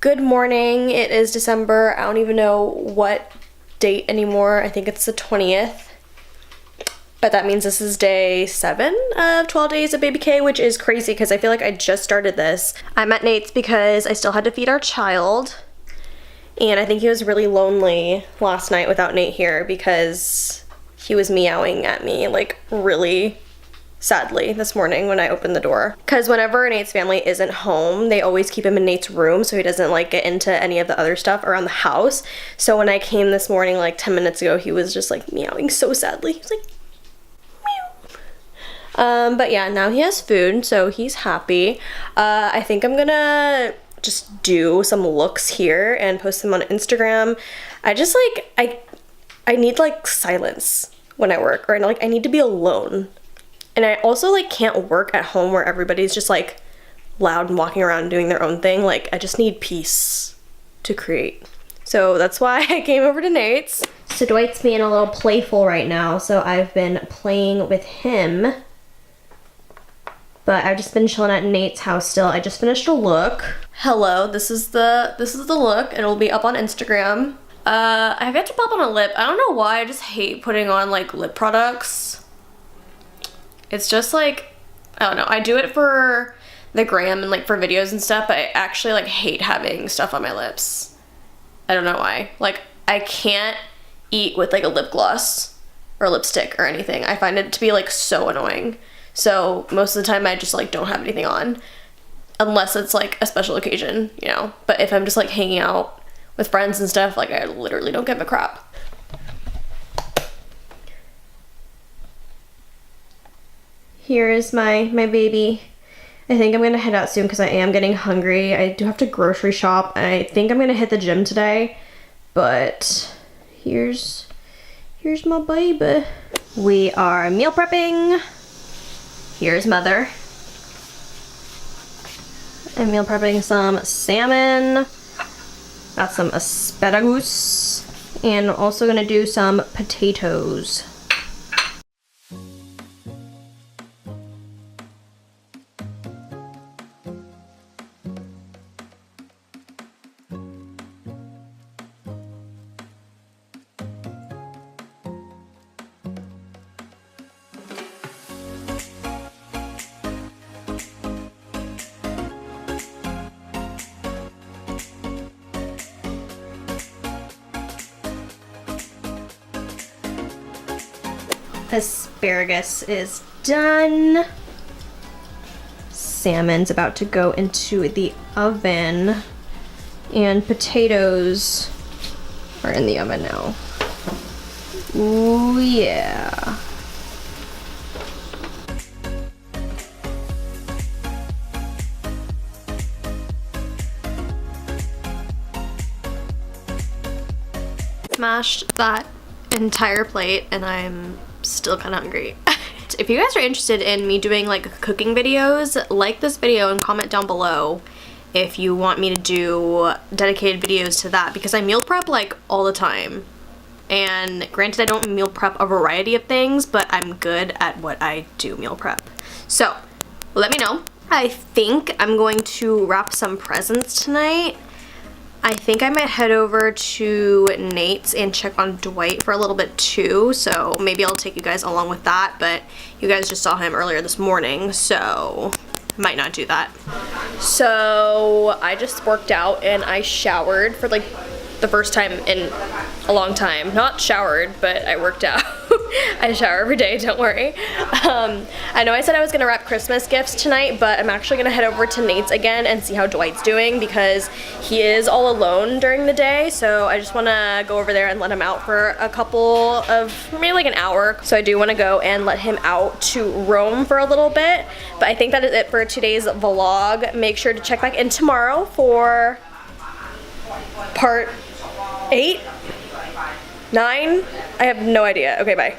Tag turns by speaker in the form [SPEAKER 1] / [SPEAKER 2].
[SPEAKER 1] Good morning. It is December. I don't even know what date anymore. I think it's the 20th. But that means this is day 7 of 12 days of Baby K, which is crazy because I feel like I just started this. I'm at Nate's because I still had to feed our child. And I think he was really lonely last night without Nate here because he was meowing at me like really sadly this morning when I opened the door. Because whenever Nate's family isn't home, they always keep him in Nate's room so he doesn't like get into any of the other stuff around the house. So when I came this morning like 10 minutes ago, he was just like meowing so sadly. He was like, meow. But yeah, now he has food, so he's happy. I think I'm gonna just do some looks here and post them on Instagram. I just like, I need like silence when I work, or like I need to be alone. And I also like can't work at home where everybody's just like loud and walking around and doing their own thing. Like I just need peace to create. So that's why I came over to Nate's. So Dwight's being a little playful right now, so I've been playing with him. But I've just been chilling at Nate's house still. I just finished a look. Hello, this is the look. It'll be up on Instagram. I've got to pop on a lip. I don't know why, I just hate putting on like lip products. It's just like, I don't know, I do it for the gram and like for videos and stuff, but I actually like hate having stuff on my lips. I don't know why. Like I can't eat with like a lip gloss or lipstick or anything. I find it to be like so annoying. So most of the time I just like don't have anything on unless it's like a special occasion, you know. But if I'm just like hanging out with friends and stuff, like I literally don't give a crap. Here is my baby. I think I'm gonna head out soon because I am getting hungry. I do have to grocery shop and I think I'm gonna hit the gym today. But here's my baby. We are meal prepping. Here's mother. I'm meal prepping some salmon. Got some asparagus. And also gonna do some potatoes. Asparagus is done. Salmon's about to go into the oven. And potatoes are in the oven now. Ooh, yeah. Smashed that entire plate and I'm still kind of hungry. If you guys are interested in me doing like cooking videos, like this video and comment down below if you want me to do dedicated videos to that, because I meal prep like all the time. And granted I don't meal prep a variety of things, but I'm good at what I do meal prep. So let me know. I think I'm going to wrap some presents tonight. I think I might head over to Nate's and check on Dwight for a little bit too, so maybe I'll take you guys along with that, but you guys just saw him earlier this morning, so might not do that. So I just worked out and I showered for like the first time in a long time. Not showered, but I worked out. I shower every day, don't worry. I know I said I was gonna wrap Christmas gifts tonight, but I'm actually gonna head over to Nate's again and see how Dwight's doing because he is all alone during the day, so I just wanna go over there and let him out for a couple of, maybe like an hour. So I do wanna go and let him out to roam for a little bit, but I think that is it for today's vlog. Make sure to check back in tomorrow for part 8? 9? I have no idea. Okay, bye.